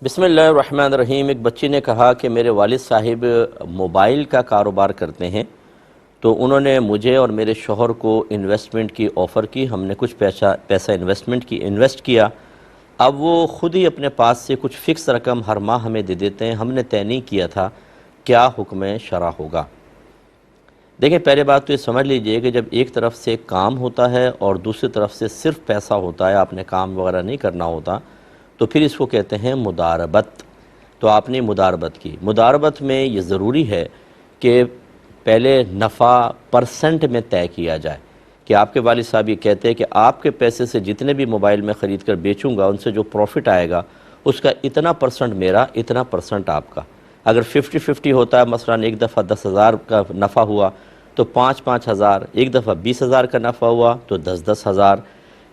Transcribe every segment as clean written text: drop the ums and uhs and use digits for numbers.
بسم اللہ الرحمن الرحیم۔ ایک بچی نے کہا کہ میرے والد صاحب موبائل کا کاروبار کرتے ہیں، تو انہوں نے مجھے اور میرے شوہر کو انویسٹمنٹ کی آفر کی۔ ہم نے کچھ پیسہ انویسٹ کیا۔ اب وہ خود ہی اپنے پاس سے کچھ فکس رقم ہر ماہ ہمیں دے دیتے ہیں۔ ہم نے طے نہیں کیا تھا کیا حکم شرع ہوگا۔ دیکھیں، پہلے بات تو یہ سمجھ لیجئے کہ جب ایک طرف سے کام ہوتا ہے اور دوسری طرف سے صرف پیسہ ہوتا ہے، آپ نے کام وغیرہ نہیں کرنا ہوتا، تو پھر اس کو کہتے ہیں مداربت۔ تو آپ نے مداربت کی۔ مداربت میں یہ ضروری ہے کہ پہلے نفع پرسنٹ میں طے کیا جائے، کہ آپ کے والد صاحب یہ کہتے ہیں کہ آپ کے پیسے سے جتنے بھی موبائل میں خرید کر بیچوں گا، ان سے جو پروفٹ آئے گا اس کا اتنا پرسنٹ میرا، اتنا پرسنٹ آپ کا۔ اگر 50-50 ہوتا ہے، مثلا ایک دفعہ 10,000 کا نفع ہوا تو 5,000، ایک دفعہ 20,000 کا نفع ہوا تو 10,000۔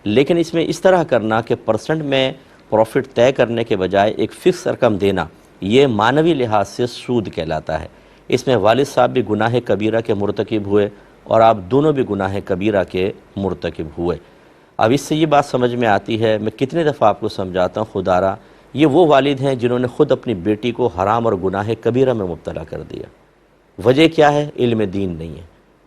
لیکن اس میں اس طرح کرنا کہ پرسنٹ میں پروفٹ طے کرنے کے بجائے ایک فکس رقم دینا، یہ معنوی لحاظ سے سود کہلاتا ہے۔ اس میں والد صاحب بھی گناہ کبیرہ کے مرتکب ہوئے اور آپ دونوں بھی گناہ کبیرہ کے مرتکب ہوئے۔ اب اس سے یہ بات سمجھ میں آتی ہے، میں کتنے دفعہ آپ کو سمجھاتا ہوں، خدا را یہ وہ والد ہیں جنہوں نے خود اپنی بیٹی کو حرام اور گناہ کبیرہ میں مبتلا کر دیا۔ وجہ کیا ہے؟ علم دین نہیں ہے۔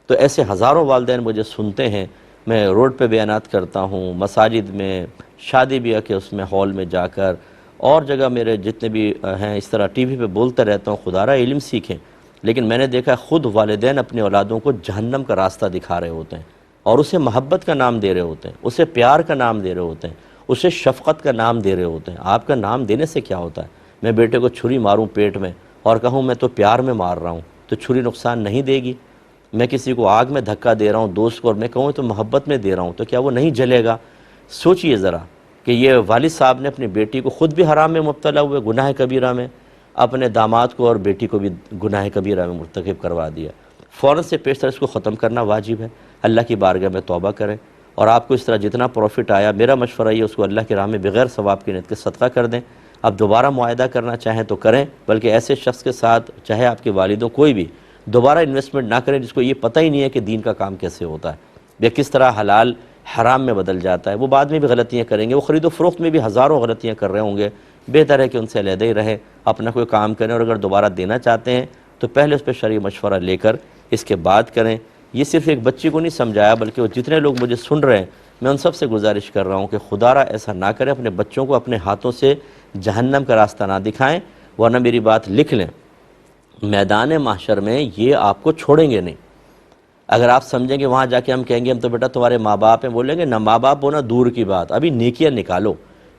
تو ایسے ہزاروں والدین مجھے سنتے ہیں، میں روڈ پہ بیانات کرتا ہوں، مساجد میں، شادی بیاہ کے اس میں ہال میں جا کر، اور جگہ میرے جتنے بھی ہیں اس طرح ٹی وی پہ بولتا رہتا ہوں، خدا را علم سیکھیں۔ لیکن میں نے دیکھا خود والدین اپنی اولادوں کو جہنم کا راستہ دکھا رہے ہوتے ہیں، اور اسے محبت کا نام دے رہے ہوتے ہیں، اسے پیار کا نام دے رہے ہوتے ہیں، اسے شفقت کا نام دے رہے ہوتے ہیں۔ آپ کا نام دینے سے کیا ہوتا ہے؟ میں بیٹے کو چھری ماروں پیٹ میں اور کہوں میں تو پیار میں مار رہا ہوں، تو چھری نقصان نہیں دے گی؟ میں کسی کو آگ میں دھکا دے رہا ہوں دوست کو، اور میں کہوں تو محبت میں دے رہا ہوں، تو کیا وہ نہیں جلے گا؟ سوچئے ذرا کہ یہ والد صاحب نے اپنی بیٹی کو خود بھی حرام میں مبتلا ہوئے، گناہ کبیرہ میں، اپنے داماد کو اور بیٹی کو بھی گناہ کبیرہ میں مرتکب کروا دیا۔ فوراً سے پیشتر اس کو ختم کرنا واجب ہے، اللہ کی بارگاہ میں توبہ کریں، اور آپ کو اس طرح جتنا پروفٹ آیا، میرا مشورہ یہ اس کو اللہ کی راہ میں بغیر ثواب کی نیت کے صدقہ کر دیں۔ اب دوبارہ معاہدہ کرنا چاہیں تو کریں، بلکہ ایسے شخص کے ساتھ، چاہے آپ کے والدوں کوئی بھی، دوبارہ انویسٹمنٹ نہ کریں جس کو یہ پتہ ہی نہیں ہے کہ دین کا کام کیسے ہوتا ہے، یا کس طرح حلال حرام میں بدل جاتا ہے۔ وہ بعد میں بھی غلطیاں کریں گے، وہ خرید و فروخت میں بھی ہزاروں غلطیاں کر رہے ہوں گے۔ بہتر ہے کہ ان سے علیحدہ ہی رہیں، اپنا کوئی کام کریں، اور اگر دوبارہ دینا چاہتے ہیں تو پہلے اس پہ شرعی مشورہ لے کر اس کے بعد کریں۔ یہ صرف ایک بچی کو نہیں سمجھایا، بلکہ وہ جتنے لوگ مجھے سن رہے ہیں، میں ان سب سے گزارش کر رہا ہوں کہ خدا را ایسا نہ کریں، اپنے بچوں کو اپنے ہاتھوں سے جہنم کا راستہ نہ دکھائیں، ورنہ میری بات لکھ لیں، میدان محشر میں یہ آپ کو چھوڑیں گے نہیں۔ اگر آپ سمجھیں گے وہاں جا کے ہم کہیں گے ہم تو بیٹا تمہارے ماں باپ ہیں، بولیں گے نہ ماں باپ ہونا دور کی بات، ابھی نیکیاں نکالو،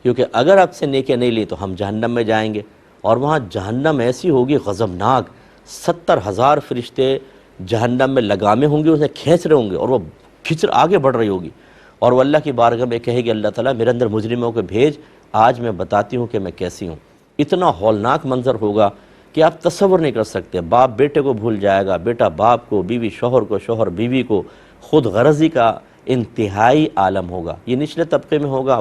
کیونکہ اگر آپ سے نیکیاں نہیں لی تو ہم جہنم میں جائیں گے، اور وہاں جہنم ایسی ہوگی غضبناک، 70,000 فرشتے جہنم میں لگامے ہوں گے، اسے کھینچ رہے ہوں گے، اور وہ آگے بڑھ رہی ہوگی، اور وہ اللہ کی بارگاہ میں کہے گی اللہ تعالیٰ میرے اندر مجرموں کو بھیج، آج میں بتاتی ہوں کہ میں کیسی ہوں۔ اتنا ہولناک منظر ہوگا کہ آپ تصور نہیں کر سکتے۔ باپ بیٹے کو بھول جائے گا، بیٹا باپ کو، بیوی شوہر کو، شوہر بیوی کو، خود غرضی کا انتہائی عالم ہوگا۔ یہ نچلے طبقے میں ہوگا،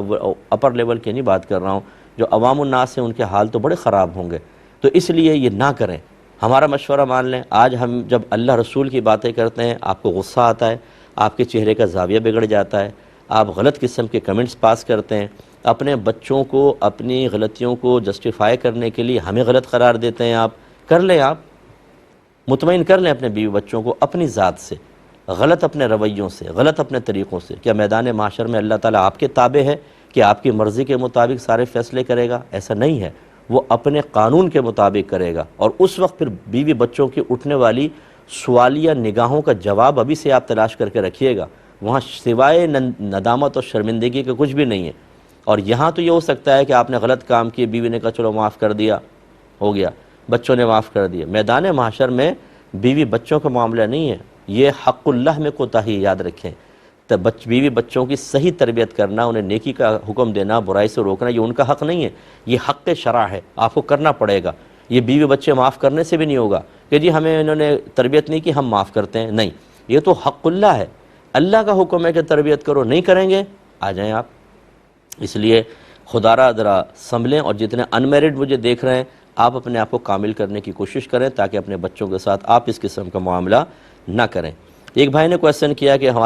اپر لیول کی نہیں بات کر رہا ہوں، جو عوام الناس ہیں ان کے حال تو بڑے خراب ہوں گے۔ تو اس لیے یہ نہ کریں، ہمارا مشورہ مان لیں۔ آج ہم جب اللہ رسول کی باتیں کرتے ہیں، آپ کو غصہ آتا ہے، آپ کے چہرے کا زاویہ بگڑ جاتا ہے، آپ غلط قسم کے کمنٹس پاس کرتے ہیں، اپنے بچوں کو اپنی غلطیوں کو جسٹیفائی کرنے کے لیے ہمیں غلط قرار دیتے ہیں۔ آپ کر لیں، آپ مطمئن کر لیں اپنے بیوی بچوں کو اپنی ذات سے، غلط اپنے رویوں سے، غلط اپنے طریقوں سے۔ کیا میدان محشر میں اللہ تعالیٰ آپ کے تابع ہے کہ آپ کی مرضی کے مطابق سارے فیصلے کرے گا؟ ایسا نہیں ہے، وہ اپنے قانون کے مطابق کرے گا، اور اس وقت پھر بیوی بچوں کی اٹھنے والی سوالیہ نگاہوں کا جواب ابھی سے آپ تلاش کر کے رکھیے گا۔ وہاں سوائے ندامت اور شرمندگی کے کچھ بھی نہیں ہے۔ اور یہاں تو یہ ہو سکتا ہے کہ آپ نے غلط کام کیے، بیوی نے کہا چلو معاف کر دیا، ہو گیا، بچوں نے معاف کر دیا۔ میدان محشر میں بیوی بچوں کا معاملہ نہیں ہے، یہ حق اللہ میں کوتاہی، یاد رکھیں۔ بیوی بچوں کی صحیح تربیت کرنا، انہیں نیکی کا حکم دینا، برائی سے روکنا، یہ ان کا حق نہیں ہے، یہ حق شرع ہے، آپ کو کرنا پڑے گا۔ یہ بیوی بچے معاف کرنے سے بھی نہیں ہوگا کہ جی ہمیں انہوں نے تربیت نہیں کی ہم معاف کرتے ہیں، نہیں، یہ تو حق اللہ ہے، اللہ کا حکم ہے کہ تربیت کرو، نہیں کریں گے آ جائیں آپ۔ اس لیے خدا را ذرا سنبھلیں، اور جتنے انمیرڈ مجھے دیکھ رہے ہیں، آپ اپنے آپ کو کامل کرنے کی کوشش کریں تاکہ اپنے بچوں کے ساتھ آپ اس قسم کا معاملہ نہ کریں۔ ایک بھائی نے کویسچن کیا کہ ہمارے